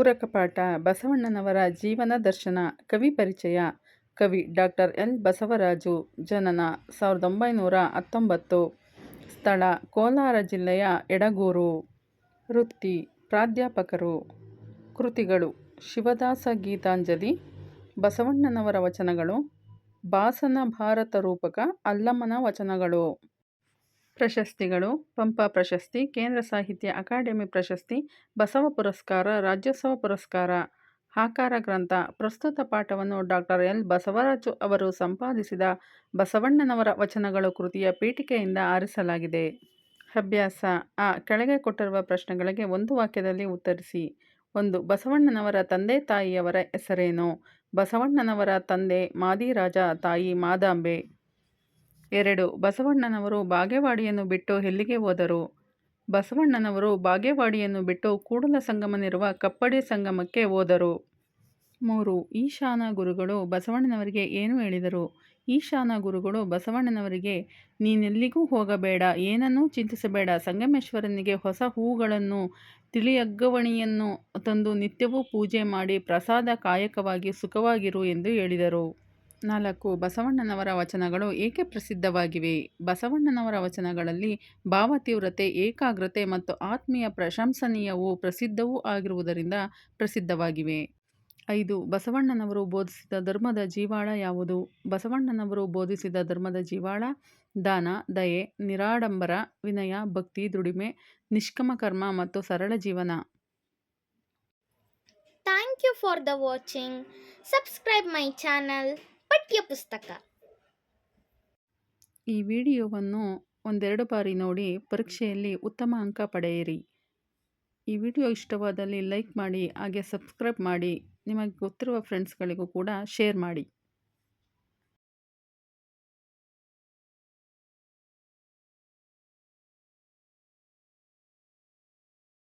ಪೂರಕ ಪಾಠ ಬಸವಣ್ಣನವರ ಜೀವನ ದರ್ಶನ ಕವಿ ಪರಿಚಯ ಕವಿ ಡಾಕ್ಟರ್ ಎಲ್ ಬಸವರಾಜು ಜನನ 1919 ಸ್ಥಳ ಕೋಲಾರ ಜಿಲ್ಲೆಯ ಎಡಗೂರು ವೃತ್ತಿ ಪ್ರಾಧ್ಯಾಪಕರು ಕೃತಿಗಳು ಶಿವದಾಸ ಗೀತಾಂಜಲಿ ಬಸವಣ್ಣನವರ ವಚನಗಳು ಬಾಸನ ಭಾರತ ರೂಪಕ ಅಲ್ಲಮನ ವಚನಗಳು ಪ್ರಶಸ್ತಿಗಳು ಪಂಪ ಪ್ರಶಸ್ತಿ ಕೇಂದ್ರ ಸಾಹಿತ್ಯ ಅಕಾಡೆಮಿ ಪ್ರಶಸ್ತಿ ಬಸವ ಪುರಸ್ಕಾರ ರಾಜ್ಯೋತ್ಸವ ಪುರಸ್ಕಾರ ಆಕಾರ ಗ್ರಂಥ ಪ್ರಸ್ತುತ ಪಾಠವನ್ನು ಡಾಕ್ಟರ್ ಎಲ್ ಬಸವರಾಜು ಅವರು ಸಂಪಾದಿಸಿದ ಬಸವಣ್ಣನವರ ವಚನಗಳು ಕೃತಿಯ ಪೀಠಿಕೆಯಿಂದ ಆರಿಸಲಾಗಿದೆ. ಅಭ್ಯಾಸ ಕೆಳಗೆ ಕೊಟ್ಟಿರುವ ಪ್ರಶ್ನೆಗಳಿಗೆ ಒಂದು ವಾಕ್ಯದಲ್ಲಿ ಉತ್ತರಿಸಿ. 1. ಬಸವಣ್ಣನವರ ತಂದೆ ತಾಯಿಯವರ ಹೆಸರೇನು? ಬಸವಣ್ಣನವರ ತಂದೆ ಮಾದಿರಾಜ, ತಾಯಿ ಮಾದಾಂಬೆ. 2. ಬಸವಣ್ಣನವರು ಬಾಗೇವಾಡಿಯನ್ನು ಬಿಟ್ಟು ಎಲ್ಲಿಗೆ ಹೋದರು? ಬಸವಣ್ಣನವರು ಬಾಗೇವಾಡಿಯನ್ನು ಬಿಟ್ಟು ಕೂಡಲ ಸಂಗಮನಿರುವ ಕಪ್ಪಡಿ ಸಂಗಮಕ್ಕೆ ಹೋದರು. 3. ಈಶಾನ ಗುರುಗಳು ಬಸವಣ್ಣನವರಿಗೆ ಏನು ಹೇಳಿದರು? ಈಶಾನ ಗುರುಗಳು ಬಸವಣ್ಣನವರಿಗೆ ನೀನೆಲ್ಲಿಗೂ ಹೋಗಬೇಡ, ಏನನ್ನೂ ಚಿಂತಿಸಬೇಡ, ಸಂಗಮೇಶ್ವರನಿಗೆ ಹೊಸ ಹೂಗಳನ್ನು ತಿಳಿಯಗ್ಗವಣಿಯನ್ನು ತಂದು ನಿತ್ಯವೂ ಪೂಜೆ ಮಾಡಿ ಪ್ರಸಾದ ಕಾಯಕವಾಗಿ ಸುಖವಾಗಿರು ಎಂದು ಹೇಳಿದರು. 4. ಬಸವಣ್ಣನವರ ವಚನಗಳು ಏಕೆ ಪ್ರಸಿದ್ಧವಾಗಿವೆ? ಬಸವಣ್ಣನವರ ವಚನಗಳಲ್ಲಿ ಭಾವತೀವ್ರತೆ, ಏಕಾಗ್ರತೆ ಮತ್ತು ಆತ್ಮೀಯ ಪ್ರಶಂಸನೀಯವೂ ಪ್ರಸಿದ್ಧವೂ ಆಗಿರುವುದರಿಂದ ಪ್ರಸಿದ್ಧವಾಗಿವೆ. 5. ಬಸವಣ್ಣನವರು ಬೋಧಿಸಿದ ಧರ್ಮದ ಜೀವಾಳ ಯಾವುದು? ಬಸವಣ್ಣನವರು ಬೋಧಿಸಿದ ಧರ್ಮದ ಜೀವಾಳ ದಾನ, ದಯೆ, ನಿರಾಡಂಬರ, ವಿನಯ, ಭಕ್ತಿ, ದುಡಿಮೆ, ನಿಷ್ಕಾಮ ಕರ್ಮ ಮತ್ತು ಸರಳ ಜೀವನ. Thank you for the watching. Subscribe my channel ಪಠ್ಯ ಪುಸ್ತಕ. ಈ ವಿಡಿಯೋವನ್ನು ಒಂದೆರಡು ಬಾರಿ ನೋಡಿ ಪರೀಕ್ಷೆಯಲ್ಲಿ ಉತ್ತಮ ಅಂಕ ಪಡೆಯಿರಿ. ಈ ವಿಡಿಯೋ ಇಷ್ಟವಾದಲ್ಲಿ ಲೈಕ್ ಮಾಡಿ, ಹಾಗೆ ಸಬ್ಸ್ಕ್ರೈಬ್ ಮಾಡಿ, ನಿಮಗೆ ಗೊತ್ತಿರುವ ಫ್ರೆಂಡ್ಸ್ಗಳಿಗೂ ಕೂಡ ಶೇರ್ ಮಾಡಿ.